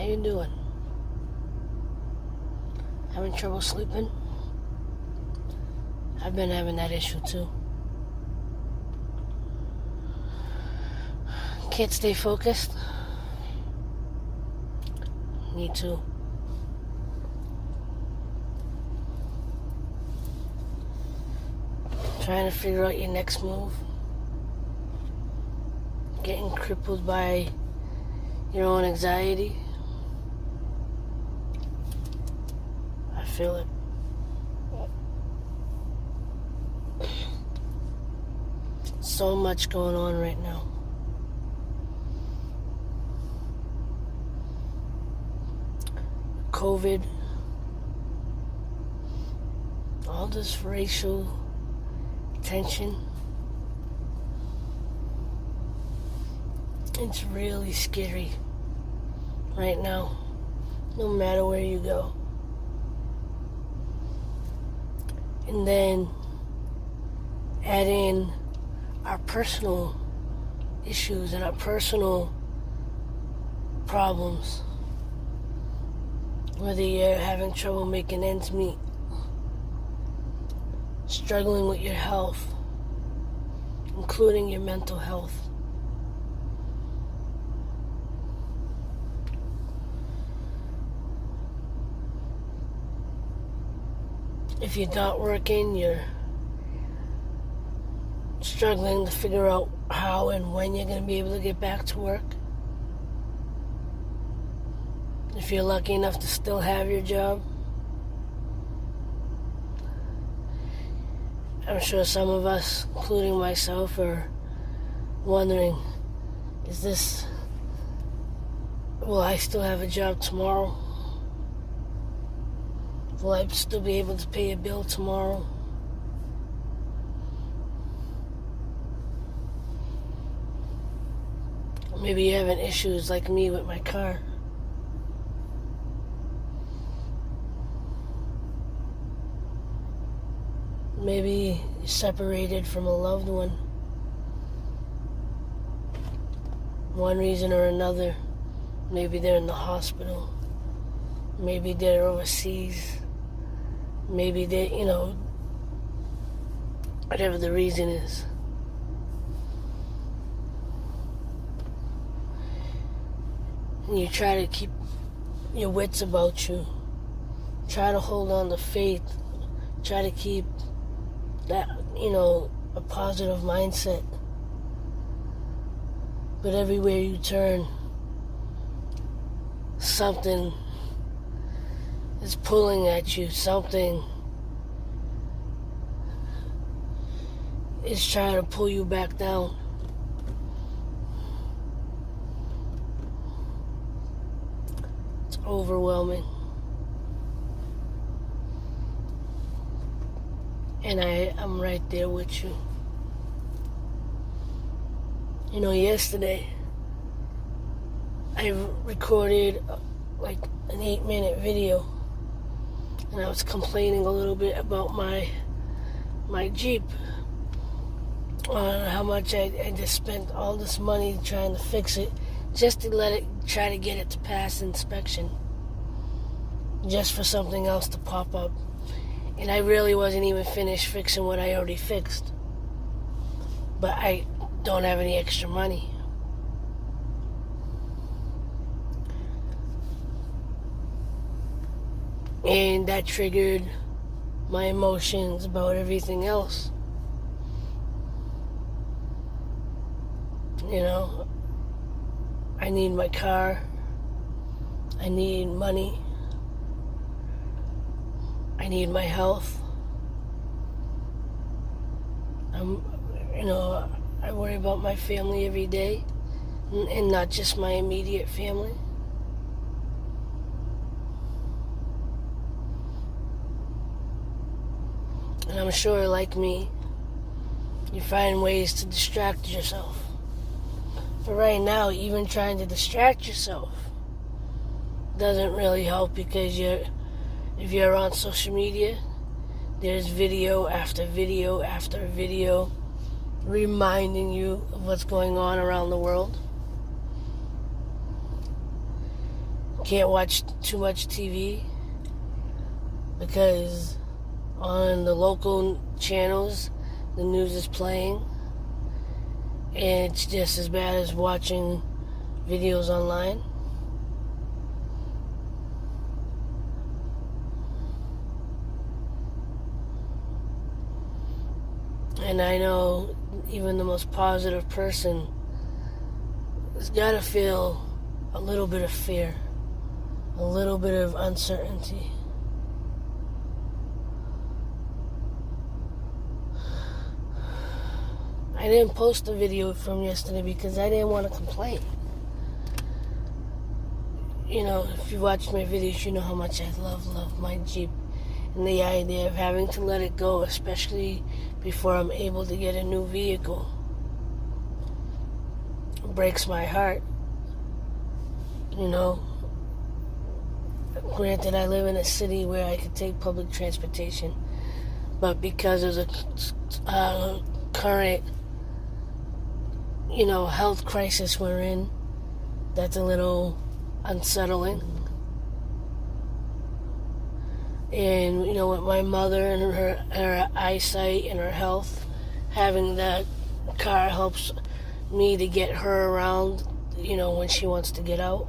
How you doing? Having trouble sleeping? I've been having that issue too. Can't stay focused? Me too. Trying to figure out your next move. Getting crippled by your own anxiety. I feel it. So much going on right now. COVID. All this racial tension. It's really scary right now, no matter where you go. And then add in our personal issues and our personal problems. Whether you're having trouble making ends meet, struggling with your health, including your mental health. If you're not working, you're struggling to figure out how and when you're going to be able to get back to work. If you're lucky enough to still have your job. I'm sure some of us, including myself, are wondering, will I still have a job tomorrow? Will I still be able to pay a bill tomorrow? Maybe you're having issues like me with my car. Maybe you're separated from a loved one. One reason or another. Maybe they're in the hospital. Maybe they're overseas. Maybe they, whatever the reason is. And you try to keep your wits about you. Try to hold on to faith. Try to keep that, a positive mindset. But everywhere you turn, something is pulling at you. Something is trying to pull you back down. It's overwhelming. And I'm right there with you. Yesterday, I recorded like an 8-minute video. And I was complaining a little bit about my Jeep. On how much I just spent all this money trying to fix it. Just to try to get it to pass inspection. Just for something else to pop up. And I really wasn't even finished fixing what I already fixed. But I don't have any extra money. And that triggered my emotions about everything else. I need my car. I need money. I need my health. I worry about my family every day, and not just my immediate family. And I'm sure, like me, you find ways to distract yourself. But right now, even trying to distract yourself doesn't really help, because if you're on social media, there's video after video after video reminding you of what's going on around the world. can't watch too much TV because on the local channels the news is playing, and it's just as bad as watching videos online. And I know even the most positive person has got to feel a little bit of fear, a little bit of uncertainty. I didn't post the video from yesterday because I didn't want to complain. You know, if you watch my videos, you know how much I love my Jeep. And the idea of having to let it go, especially before I'm able to get a new vehicle, breaks my heart. You know, granted, I live in a city where I could take public transportation, but because of the current, health crisis we're in, that's a little unsettling. And, with my mother and her eyesight and her health, having that car helps me to get her around, when she wants to get out.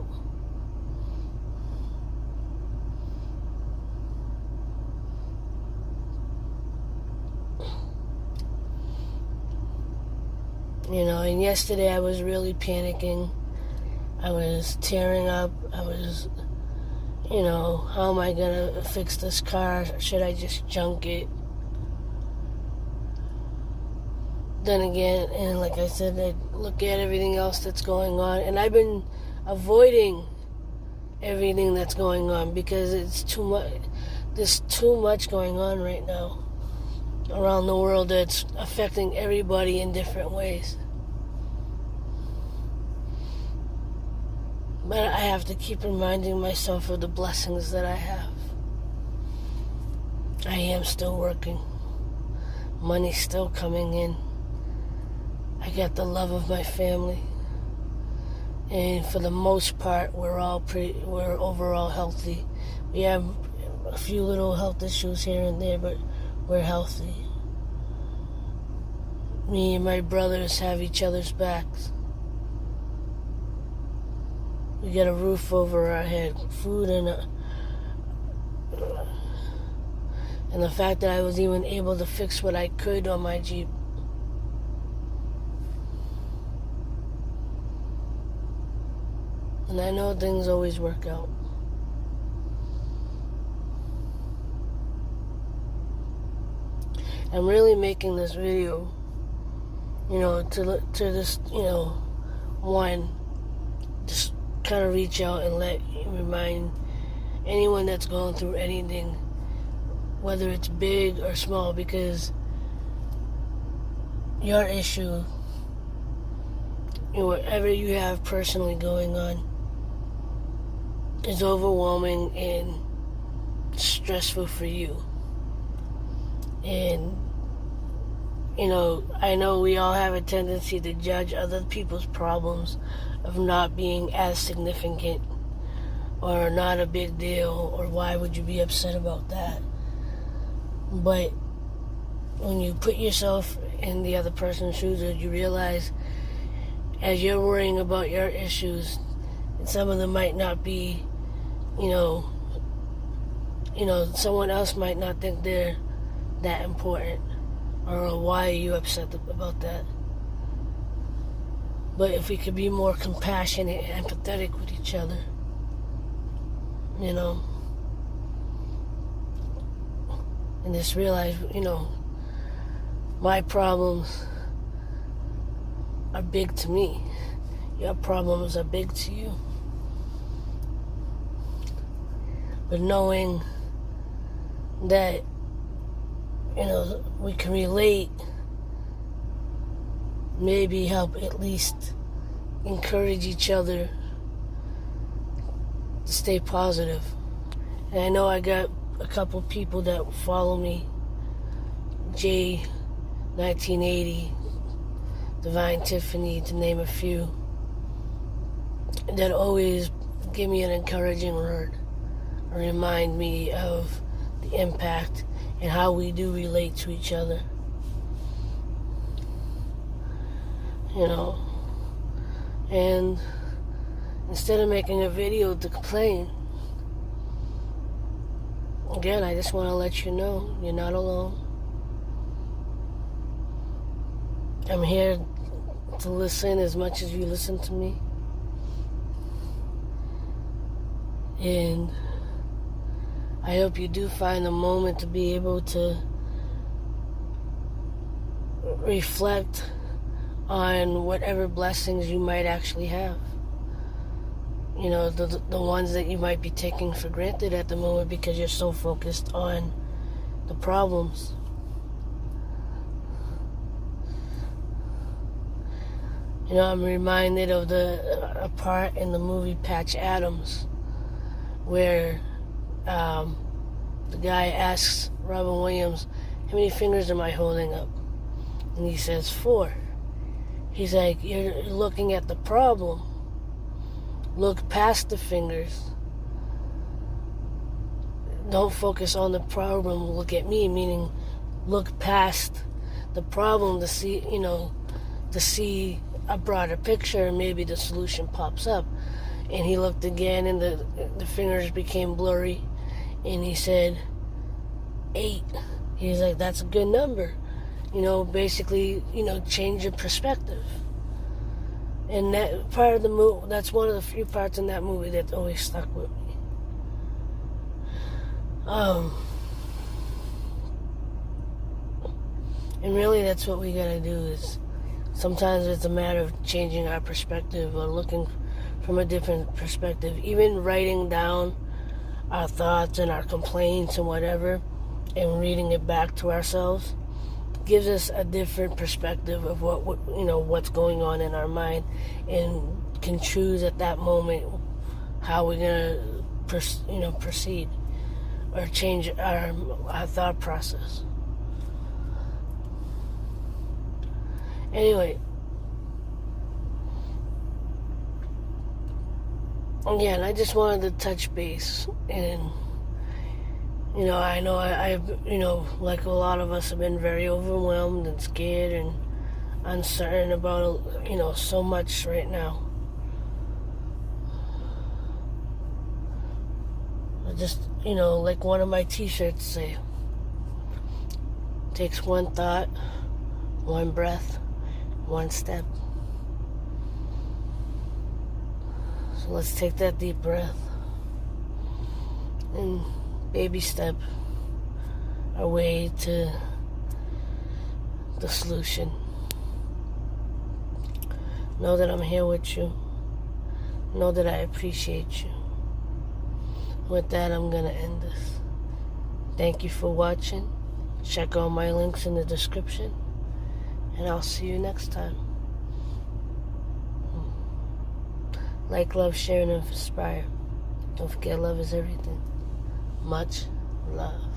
And yesterday I was really panicking. I was tearing up. I was, how am I going to fix this car? Should I just junk it? Then again, and like I said, I look at everything else that's going on. And I've been avoiding everything that's going on because it's too much. There's too much going on right now around the world that's affecting everybody in different ways. But I have to keep reminding myself of the blessings that I have. I am still working. Money's still coming in. I got the love of my family. And for the most part, we're overall healthy. We have a few little health issues here and there, but we're healthy. Me and my brothers have each other's backs. We got a roof over our head, food, and the fact that I was even able to fix what I could on my Jeep. And I know things always work out. I'm really making this video, to this, one, just kind of reach out and remind anyone that's going through anything, whether it's big or small, because your issue, whatever you have personally going on, is overwhelming and stressful for you. And I know we all have a tendency to judge other people's problems of not being as significant or not a big deal, or why would you be upset about that? But when you put yourself in the other person's shoes, you realize as you're worrying about your issues, and some of them might not be, someone else might not think they're that important, or why are you upset about that? But if we could be more compassionate and empathetic with each other, and just realize, my problems are big to me. Your problems are big to you. But knowing that, we can relate, maybe help at least encourage each other to stay positive. And I know I got a couple people that follow me, Jay 1980, Divine Tiffany, to name a few, that always give me an encouraging word, or remind me of the impact and how we do relate to each other. You know, and instead of making a video to complain, again, I just want to let you know you're not alone. I'm here to listen as much as you listen to me. And I hope you do find a moment to be able to reflect on whatever blessings you might actually have. You know, the ones that you might be taking for granted at the moment because you're so focused on the problems. You know, I'm reminded of a part in the movie Patch Adams where the guy asks Robin Williams, how many fingers am I holding up? And he says 4. He's like, you're looking at the problem. Look past the fingers. Don't focus on the problem. Look at me, meaning look past the problem to see, you know, to see a broader picture, and maybe the solution pops up. And he looked again, and the fingers became blurry, and he said 8. He's like, that's a good number. You know, basically, you know, change your perspective. And that part of the movie, that's one of the few parts in that movie that always stuck with me. And really, that's what we gotta do. Is sometimes it's a matter of changing our perspective or looking from a different perspective. Even writing down our thoughts and our complaints and whatever, and reading it back to ourselves, gives us a different perspective of what you know, what's going on in our mind, and can choose at that moment how we're gonna proceed or change our thought process. Anyway, again, I just wanted to touch base, and you know, I know I've, you know, like a lot of us have been very overwhelmed and scared and uncertain about, you know, so much right now. Just, you know, like one of my t-shirts say, takes one thought, one breath, one step. So let's take that deep breath and baby step our way to the solution. Know that I'm here with you. Know that I appreciate you. With that, I'm going to end this. Thank you for watching. Check all my links in the description. And I'll see you next time. Like, love, share, and inspire. Don't forget, love is everything. Much love.